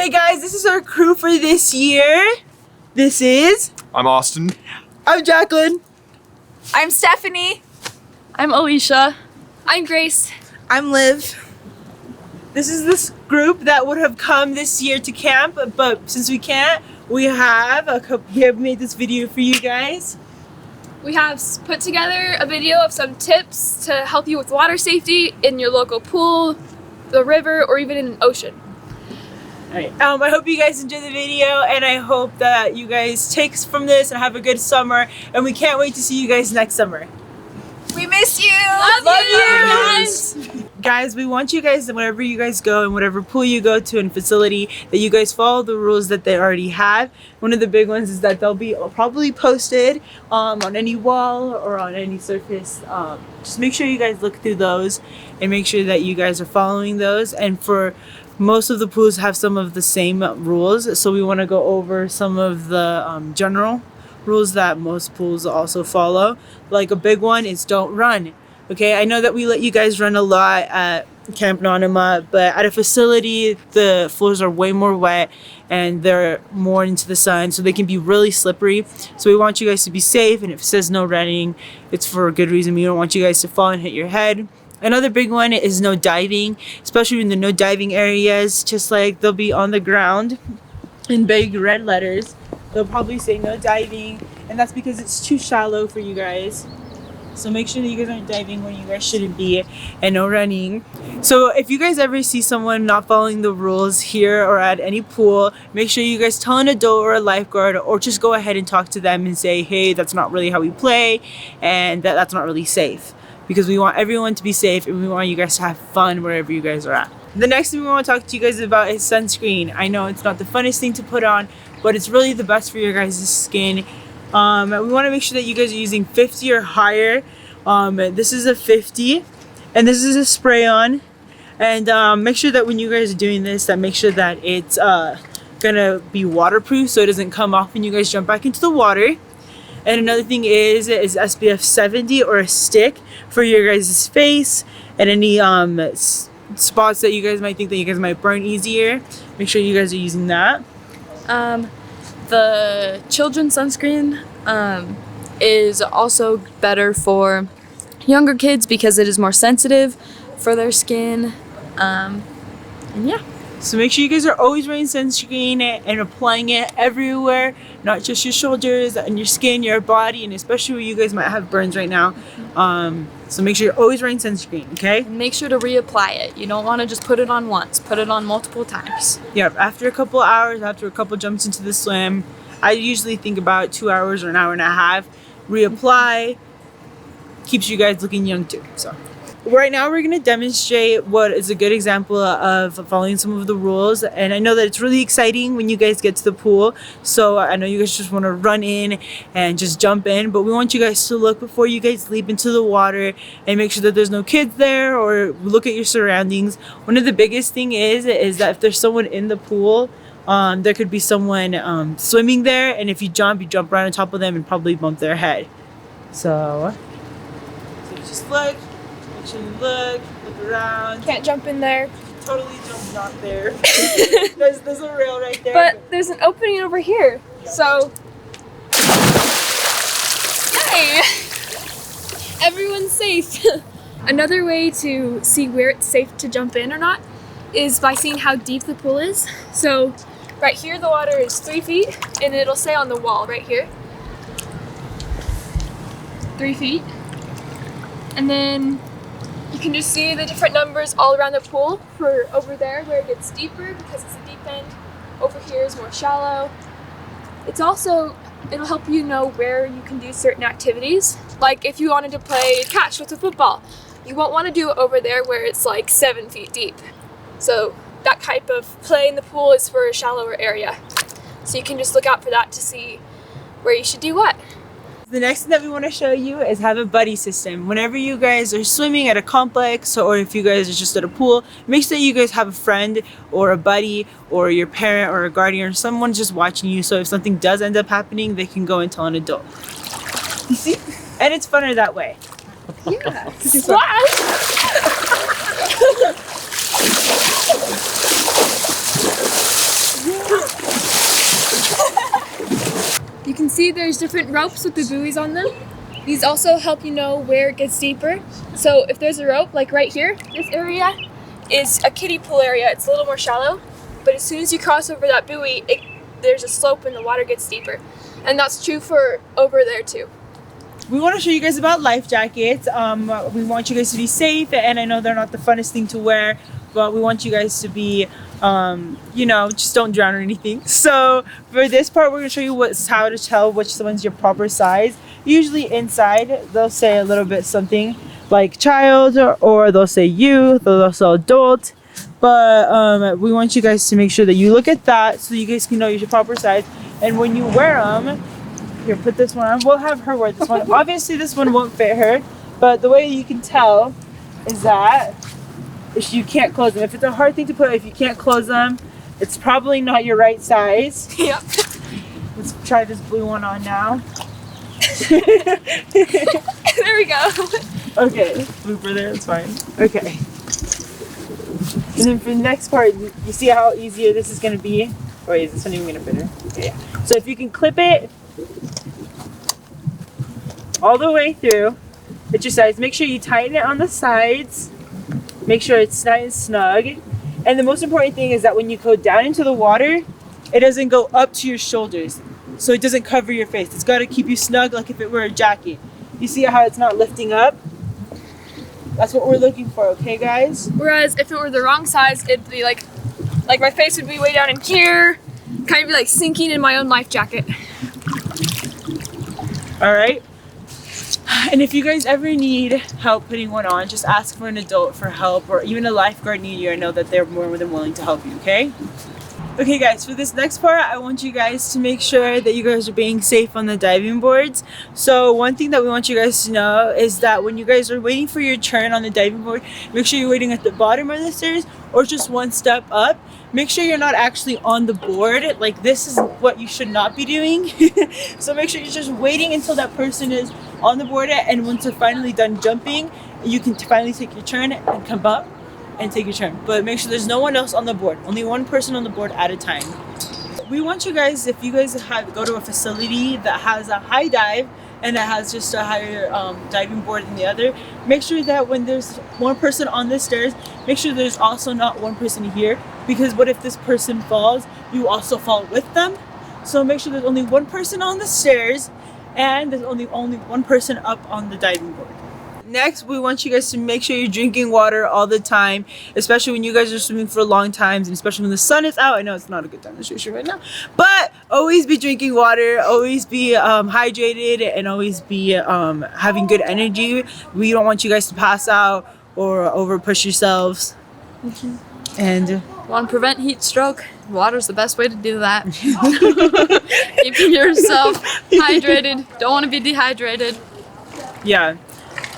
Hey guys, this is our crew for this year. This is... I'm Austin. I'm Jacqueline. I'm Stephanie. I'm Alisha. I'm Grace. I'm Liv. This is this group that would have come this year to camp, but since we can't, we have made this video for you guys. We have put together a video of some tips to help you with water safety in your local pool, the river, or even in an ocean. Alright, I hope you guys enjoy the video, and I hope that you guys take from this and have a good summer, and we can't wait to see you guys next summer. We miss you! Love you! Guys, we want you guys, wherever you guys go and whatever pool you go to and facility, that you guys follow the rules that they already have. One of the big ones is that they'll be probably posted on any wall or on any surface. Just make sure you guys look through those and make sure that you guys are following those. And for most of the pools have some of the same rules, so we want to go over some of the general rules that most pools also follow. Like a big one is don't run. Okay, I know that we let you guys run a lot at Camp Nanuma, but at a facility the floors are way more wet and they're more into the sun, so they can be really slippery. So we want you guys to be safe, and if it says no running, it's for a good reason. We don't want you guys to fall and hit your head. Another big one is no diving, especially in the no diving areas. Just like they'll be on the ground in big red letters, they'll probably say no diving, and that's because it's too shallow for you guys. So make sure that you guys aren't diving when you guys shouldn't be, and no running. So if you guys ever see someone not following the rules here or at any pool, make sure you guys tell an adult or a lifeguard, or just go ahead and talk to them and say, hey, that's not really how we play, and that's not really safe. Because we want everyone to be safe, and we want you guys to have fun wherever you guys are at. The next thing we want to talk to you guys about is sunscreen. I know it's not the funnest thing to put on, but it's really the best for your guys' skin. We want to make sure that you guys are using 50 or higher. This is a 50, and this is a spray-on. And make sure that when you guys are doing this, make sure that it's gonna be waterproof, so it doesn't come off when you guys jump back into the water. And another thing is SPF 70 or a stick for your guys' face and any spots that you guys might think that you guys might burn easier. Make sure you guys are using that. The children's sunscreen is also better for younger kids because it is more sensitive for their skin. And yeah. So make sure you guys are always wearing sunscreen and applying it everywhere, not just your shoulders and your skin, your body, and especially where you guys might have burns right now. So make sure you're always wearing sunscreen, okay? And make sure to reapply it. You don't want to just put it on once. Put it on multiple times. Yeah, after a couple hours, after a couple jumps into the swim, I usually think about 2 hours or an hour and a half. Reapply, keeps you guys looking young too. So right now we're going to demonstrate what is a good example of following some of the rules, and I know that it's really exciting when you guys get to the pool, so I know you guys just want to run in and just jump in, but we want you guys to look before you guys leap into the water and make sure that there's no kids there, or look at your surroundings. One of the biggest thing is that if there's someone in the pool, there could be someone swimming there, and if you jump right on top of them and probably bump their head. So just look. Make sure you look around. Can't jump in there. Totally jump not there. there's a rail right there. But there's an opening over here. So, yay! Everyone's safe. Another way to see where it's safe to jump in or not is by seeing how deep the pool is. So, right here the water is 3 feet, and it'll say on the wall right here, 3 feet. And then you can just see the different numbers all around the pool for over there where it gets deeper because it's a deep end. Over here is more shallow. It'll help you know where you can do certain activities. Like if you wanted to play catch with a football, you won't want to do it over there where it's like 7 feet deep. So that type of play in the pool is for a shallower area. So you can just look out for that to see where you should do what. The next thing that we want to show you is have a buddy system. Whenever you guys are swimming at a complex, or if you guys are just at a pool, make sure that you guys have a friend or a buddy or your parent or a guardian or someone just watching you, so if something does end up happening, they can go and tell an adult. You see? And it's funner that way. Yeah. Splash! see there's different ropes with the buoys on them. These also help you know where it gets deeper. So if there's a rope, like right here, this area is a kiddie pool area. It's a little more shallow, but as soon as you cross over that buoy, there's a slope and the water gets deeper. And that's true for over there too. We want to show you guys about life jackets. We want you guys to be safe, and I know they're not the funnest thing to wear, but we want you guys to be, you know, just don't drown or anything. So for this part, we're going to show you how to tell which one's your proper size. Usually inside, they'll say a little bit something like child, or they'll say youth, or they'll say adult. But we want you guys to make sure that you look at that so you guys can know your proper size. And when you wear them, here, put this one on. We'll have her wear this one. Obviously, this one won't fit her, but the way you can tell is that if you can't close them. If it's a hard thing to put, if you can't close them, it's probably not your right size. Yep. Let's try this blue one on now. There we go. Okay, blooper there, it's fine. Okay. And then for the next part, you see how easier this is going to be? Oh, wait, is this one even going to fit her? Okay, yeah. So if you can clip it all the way through, it's your size. Make sure you tighten it on the sides. Make sure it's nice and snug. And the most important thing is that when you go down into the water, it doesn't go up to your shoulders. So it doesn't cover your face. It's got to keep you snug like if it were a jacket. You see how it's not lifting up? That's what we're looking for, okay guys? Whereas if it were the wrong size, it'd be like my face would be way down in here, kind of be like sinking in my own life jacket. All right. And if you guys ever need help putting one on, just ask for an adult for help, or even a lifeguard near you. I know that they're more than willing to help you, okay? Okay guys, for this next part, I want you guys to make sure that you guys are being safe on the diving boards. So one thing that we want you guys to know is that when you guys are waiting for your turn on the diving board, make sure you're waiting at the bottom of the stairs or just one step up. Make sure you're not actually on the board. Like, this is what you should not be doing. So make sure you're just waiting until that person is on the board, and once they're finally done jumping, you can finally take your turn and come up and take your turn. But make sure there's no one else on the board, only one person on the board at a time. We want you guys, if you guys go to a facility that has a high dive and that has just a higher diving board than the other, make sure that when there's one person on the stairs, make sure there's also not one person here, because what if this person falls, you also fall with them. So make sure there's only one person on the stairs and there's only one person up on the diving board. Next, we want you guys to make sure you're drinking water all the time, especially when you guys are swimming for long times, and especially when the sun is out. I know it's not a good time to swim right now, but always be drinking water, always be hydrated, and always be having good energy. We don't want you guys to pass out or over push yourselves. And Want to prevent heat stroke? Water's the best way to do that. Keeping yourself hydrated. Don't want to be dehydrated. yeah.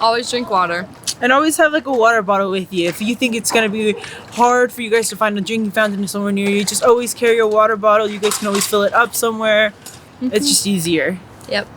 Always drink water. And always have like a water bottle with you. If you think it's gonna be hard for you guys to find a drinking fountain somewhere near you, just always carry a water bottle. You guys can always fill it up somewhere. It's just easier. Yep.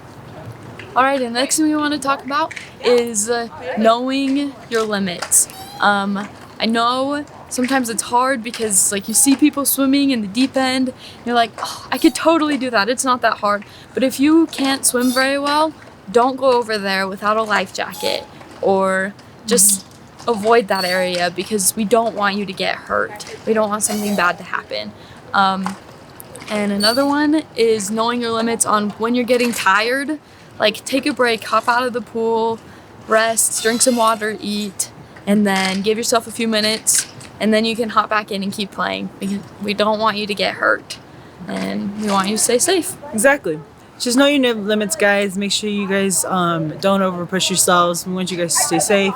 All right, and the next thing we want to talk about is knowing your limits. I know sometimes it's hard because like you see people swimming in the deep end, and you're like, oh, I could totally do that. It's not that hard. But if you can't swim very well, don't go over there without a life jacket, or just avoid that area because we don't want you to get hurt. We don't want something bad to happen. And another one is knowing your limits on when you're getting tired. Like, take a break, hop out of the pool, rest, drink some water, eat, and then give yourself a few minutes, and then you can hop back in and keep playing, because we don't want you to get hurt, and we want you to stay safe. Exactly. Just know your limits, guys. Make sure you guys don't over push yourselves. We want you guys to stay safe,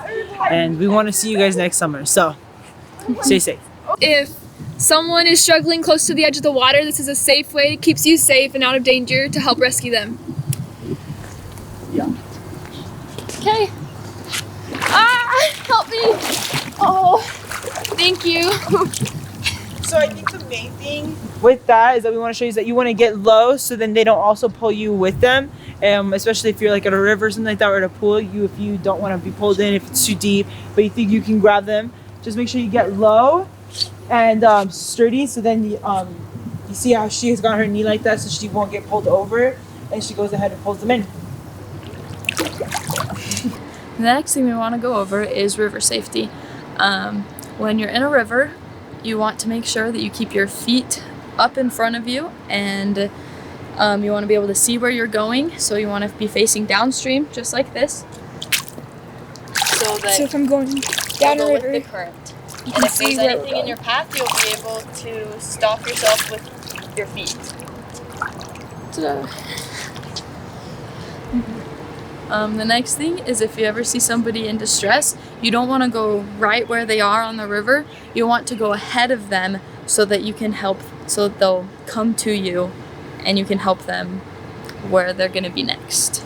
and we want to see you guys next summer. So stay safe. If someone is struggling close to the edge of the water, this is a safe way. It keeps you safe and out of danger to help rescue them. Yeah. Okay. Ah, help me. Oh, thank you. So I think the main thing with that is that we want to show you is that you want to get low so then they don't also pull you with them. Especially if you're like at a river or something like that, or at a pool, if you don't want to be pulled in if it's too deep, but you think you can grab them, just make sure you get low and sturdy, so then you see how she has got her knee like that so she won't get pulled over. and she goes ahead and pulls them in. The next thing we want to go over is river safety. When you're in a river, you want to make sure that you keep your feet up in front of you, and you want to be able to see where you're going. So you want to be facing downstream, just like this. So if I'm going down a with river, the current. And if there's anything in your path, you'll be able to stop yourself with your feet. The next thing is, if you ever see somebody in distress, you don't want to go right where they are on the river. You want to go ahead of them so that you can help, so that they'll come to you and you can help them where they're going to be next.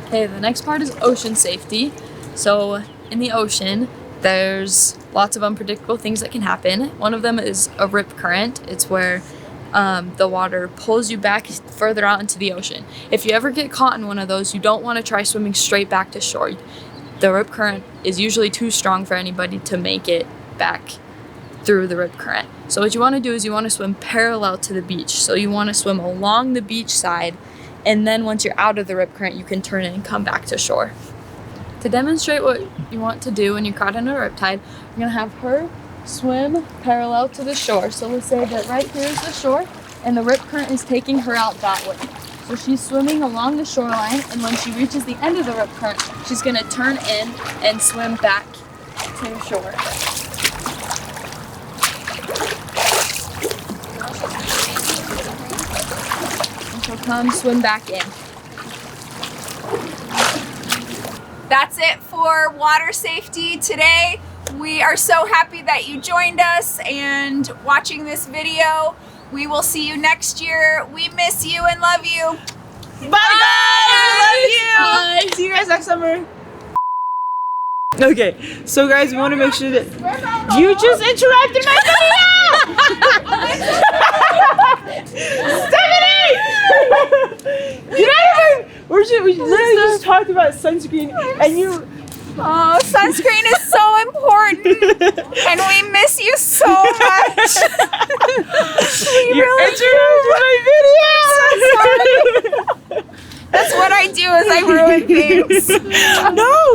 Okay, the next part is ocean safety. So in the ocean, there's lots of unpredictable things that can happen. One of them is a rip current. It's where the water pulls you back further out into the ocean. If you ever get caught in one of those, you don't want to try swimming straight back to shore. The rip current is usually too strong for anybody to make it back through the rip current. So what you want to do is you want to swim parallel to the beach. So you want to swim along the beach side, and then once you're out of the rip current, you can turn in and come back to shore. To demonstrate what you want to do when you're caught in a riptide, we're going to have her swim parallel to the shore. So let's say that right here is the shore, and the rip current is taking her out that way. So she's swimming along the shoreline, and when she reaches the end of the rip current, she's going to turn in and swim back to shore. And she'll come swim back in. That's it for water safety today. We are so happy that you joined us and watching this video. We will see you next year. We miss you and love you. Bye, guys! Love you! Bye. See you guys next summer. Okay, so guys, we want to make sure that you just interrupted my video! Stephanie! Get out of here! We literally just talked about sunscreen, and you... Oh, sunscreen is so important, and we miss you so much. You interrupted my video! I'm so sorry. That's what I do, is I ruin things. No!